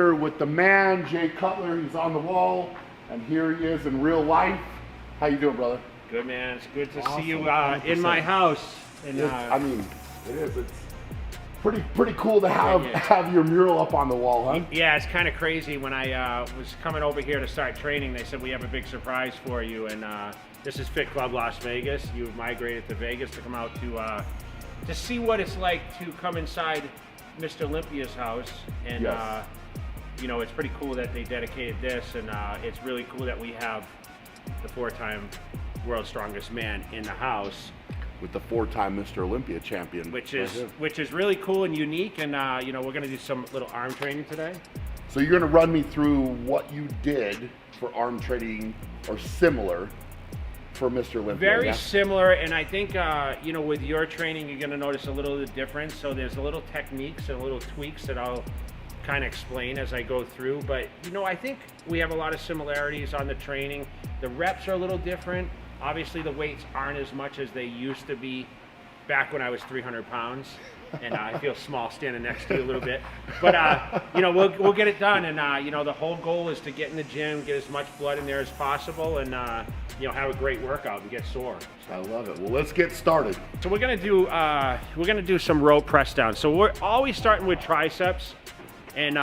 Here with the man, Jay Cutler. He's on the wall, and here he is in real life. How you doing, brother? Good, man. It's good to Awesome. see you in my house. And, I mean, it is. It's pretty cool to have your mural up on the wall, huh? Yeah, it's kind of crazy. When I was coming over here to start training, they said we have a big surprise for you. And this is Fit Club Las Vegas. You've migrated to Vegas to come out to see what it's like to come inside Mr. Olympia's house. And Yes. you know, it's pretty cool that they dedicated this, and it's really cool that we have the 4-time World's Strongest Man in the house. With the 4-time Mr. Olympia champion. Which is really cool and unique, and you know, we're gonna do some little arm training today. So you're gonna run me through what you did for arm training or similar for Mr. Olympia. Very yeah? similar, and I think you know, with your training, you're gonna notice a little difference. So there's a little techniques and little tweaks that I'll kind of explain as I go through. But you know, I think we have a lot of similarities on the training. The reps are a little different. Obviously, the weights aren't as much as they used to be back when I was 300 pounds, and I feel small standing next to you a little bit. But you know, we'll get it done, and you know, the whole goal is to get in the gym, get as much blood in there as possible, and you know, have a great workout and get sore. I love it. Well, let's get started. So we're gonna do some rope press down. So we're always starting with triceps, and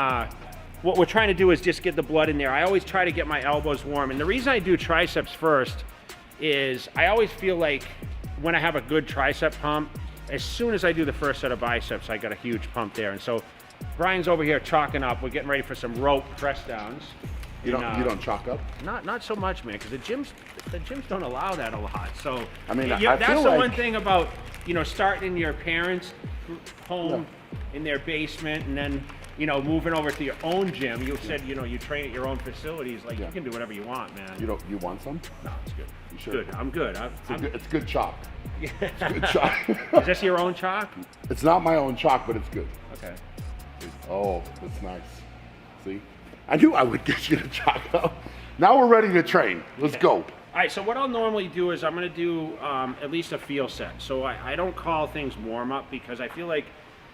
what we're trying to do is just get the blood in there. I always try to get my elbows warm, and the reason I do triceps first is I always feel like when I have a good tricep pump, as soon as I do the first set of biceps, I got a huge pump there. And so Brian's over here chalking up. We're getting ready for some rope press downs. You don't chalk up? Not so much, man, because the gyms don't allow that a lot. So I mean, that's the one thing about, you know, starting in your parents' home in their basement, and then, you know, moving over to your own gym. You said, you know, you train at your own facilities. Like, you can do whatever you want, man. You want some? No, it's good. You sure? Good. I'm good. It's good chalk. It's good chalk. Is this your own chalk? It's not my own chalk, but it's good. Okay. Oh, that's nice. See? I knew I would get you to chalk up. Now we're ready to train. Let's go. All right, so what I'll normally do is I'm going to do at least a feel set. So I don't call things warm up, because I feel like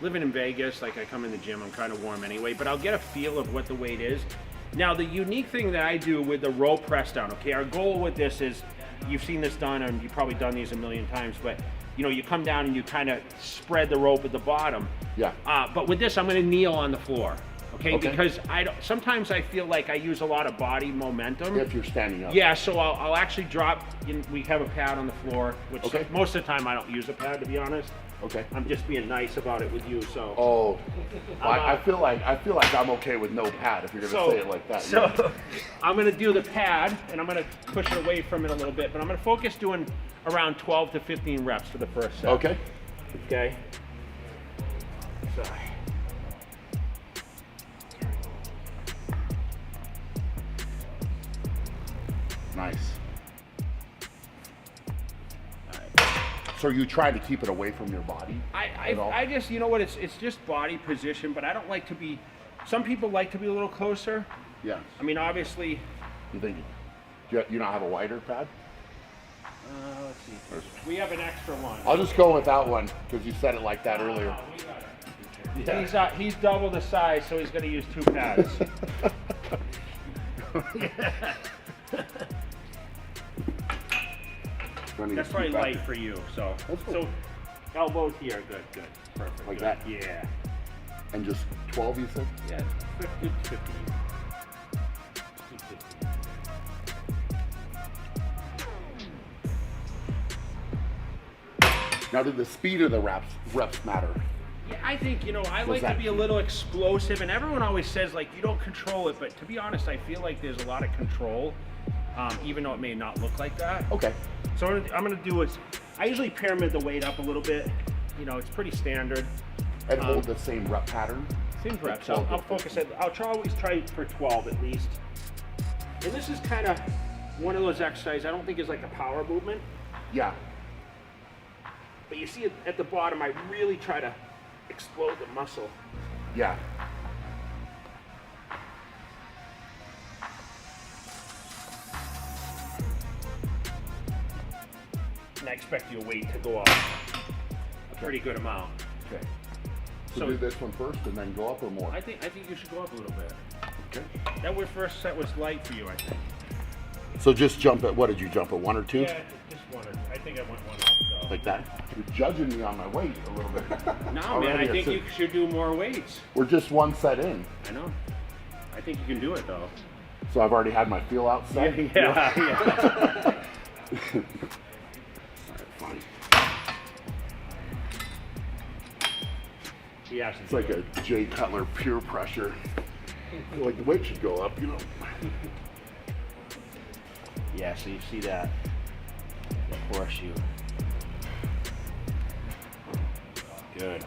living in Vegas, like I come in the gym, I'm kind of warm anyway, but I'll get a feel of what the weight is. Now, the unique thing that I do with the rope press down, okay, our goal with this is, you've seen this done, and you've probably done these a million times, but you know, you come down and you kind of spread the rope at the bottom. Yeah. But with this, I'm going to kneel on the floor. Okay, because sometimes I feel like I use a lot of body momentum. If you're standing up. Yeah, so I'll actually drop. We have a pad on the floor, which most of the time I don't use a pad, to be honest. Okay. I'm just being nice about it with you, so. Oh, I feel like I'm okay with no pad, if you're gonna say it like that. So I'm gonna do the pad, and I'm gonna push it away from it a little bit, but I'm gonna focus doing around 12 to 15 reps for the first set. Okay. Okay. So. Nice. So you try to keep it away from your body? I just, you know what, it's just body position, but I don't like to be, some people like to be a little closer. Yeah. I mean, obviously. You think, you don't have a wider pad? Let's see. We have an extra one. I'll just go with that one, because you said it like that earlier. We got it. Yeah. He's double the size, so he's going to use 2 pads. That's probably light for you, so. So elbows here, good, perfect. Like good. that? Yeah. And just 12, you said? Yeah, 15. Now, did the speed of the reps matter? Yeah, I think, you know, I like to be a little explosive, and everyone always says, like, you don't control it, but to be honest, I feel like there's a lot of control, even though it may not look like that. Okay. So what I'm gonna do is, I usually pyramid the weight up a little bit. You know, it's pretty standard. And hold the same rep pattern? Same reps. I'll focus it. Always try for 12 at least. And this is kind of one of those exercises I don't think is like a power movement. Yeah. But you see at the bottom, I really try to explode the muscle. Yeah. And I expect your weight to go up a pretty good amount. Okay. So do this one first and then go up or more? I think you should go up a little bit. Okay. That was first set was light for you, I think. So just jump at, what did you jump at, 1 or 2? Yeah, just one. I think I went one up. So. Like that? You're judging me on my weight a little bit. No, man, Already I think it's you should do more weights. We're just 1 set in. I know. I think you can do it though. So I've already had my feel out set? Yeah. Alright, fine. Yeah. It's like a Jay Cutler peer pressure. I feel like the weight should go up, you know. Yeah, so you see that the horseshoe. Good.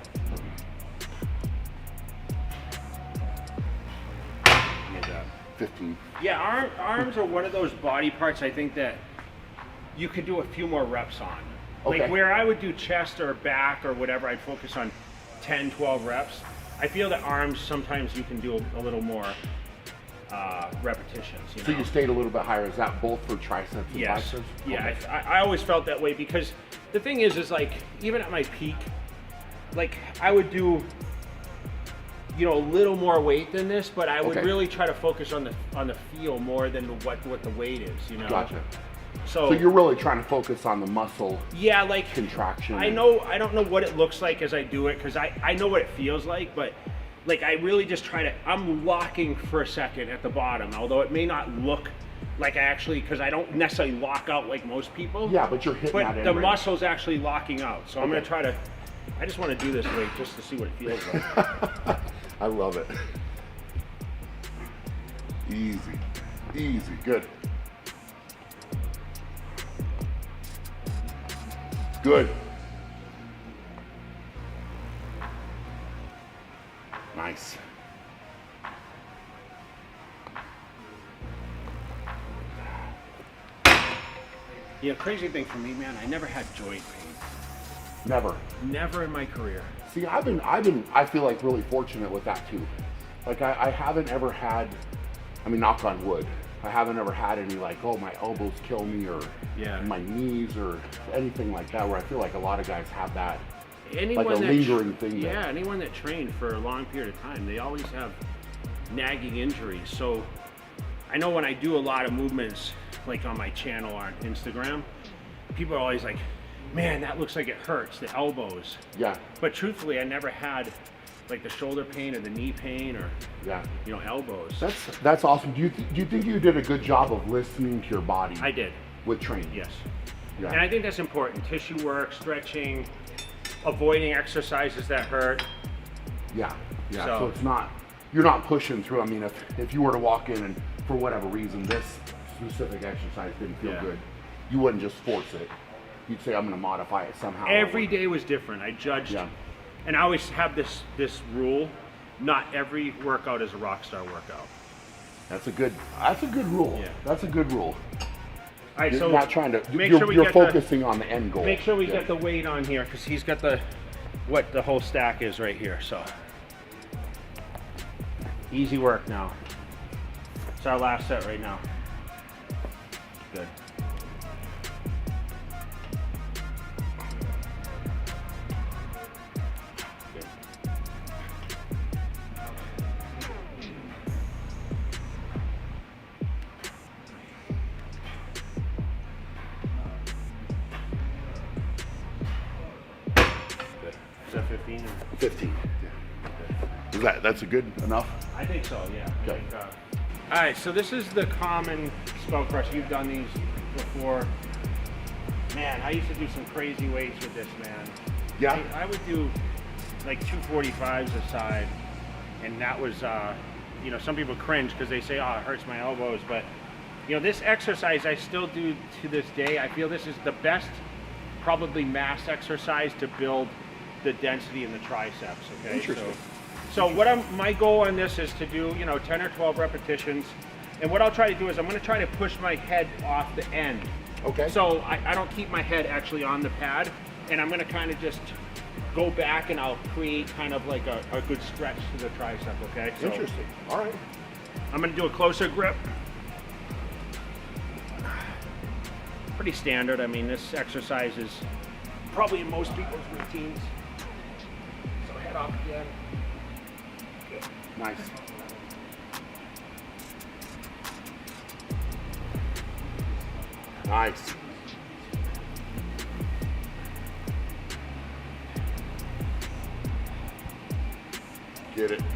Good job. 15. Yeah, arms are one of those body parts I think that you could do a few more reps on. Okay. Like where I would do chest or back or whatever, I'd focus on 10, 12 reps. I feel that arms, sometimes you can do a little more repetitions. So you stayed a little bit higher. Is that both for triceps and Yes. biceps? Yeah, Okay. I always felt that way because the thing is like, even at my peak, like I would do, a little more weight than this, but I would Okay. really try to focus on the feel more than what the weight is, Gotcha. So, So you're really trying to focus on the muscle yeah, like contraction. I don't know what it looks like as I do it because I know what it feels like, but like I really just try to, I'm locking for a second at the bottom, although it may not look like I actually, because I don't necessarily lock out like most people. Yeah, but you're hitting But that the end range. muscle's actually locking out. So I'm Okay. gonna try to, I just want to do this weight just to see what it feels like. I love it. Easy. Easy. Good. Good. Nice. Yeah, crazy thing for me, man, I never had joint pain. Never. Never in my career. See, I feel like really fortunate with that too. Like I haven't ever had, I mean, knock on wood, I haven't ever had any like, oh, my elbows kill me or Yeah. my knees or anything like that, where I feel like a lot of guys have that. Anyone Like a that lingering thing that- Yeah, anyone that trained for a long period of time, they always have nagging injuries. So I know when I do a lot of movements, like on my channel on Instagram, people are always like, man, that looks like it hurts, the elbows. Yeah, But truthfully, I never had like the shoulder pain or the knee pain or, yeah. elbows. That's awesome. Do you think you did a good job of listening to your body I did, with training? yes. Yeah. And I think that's important. Tissue work, stretching, avoiding exercises that hurt. Yeah, yeah. So- So it's not, you're not pushing through. I mean, if you were to walk in and for whatever reason this specific exercise didn't feel Yeah. good, you wouldn't just force it. You'd say, I'm going to modify it somehow. Every day was different. I judged, Yeah. and I always have this rule: not every workout is a rock star workout. That's a good rule. Yeah. That's a good rule. All right, You're so not trying to. make You're, sure we you're get focusing on the end goal. make sure we Yeah. get the weight on here because he's got what the whole stack is right here. So easy work now. It's our last set right now. Good. Good. Good. Is that 15? 15. Yeah. Is that's a good enough? I think so, yeah. I Okay. think, all right, so this is the common skull crush. You've done these before. Man, I used to do some crazy weights with this, man. Yeah. I would do like 245s a side, and that was, some people cringe because they say, oh, it hurts my elbows, but this exercise I still do to this day. I feel this is the best, probably mass exercise to build the density in the triceps, okay? Interesting. So my goal on this is to do, 10 or 12 repetitions. And what I'll try to do is I'm going to try to push my head off the end. Okay. So I don't keep my head actually on the pad. And I'm going to kind of just go back and I'll create kind of like a good stretch to the tricep, okay? So Interesting. All right. I'm going to do a closer grip. Pretty standard. I mean, this exercise is probably in most people's routines. So head off again. Nice. Nice. Get it.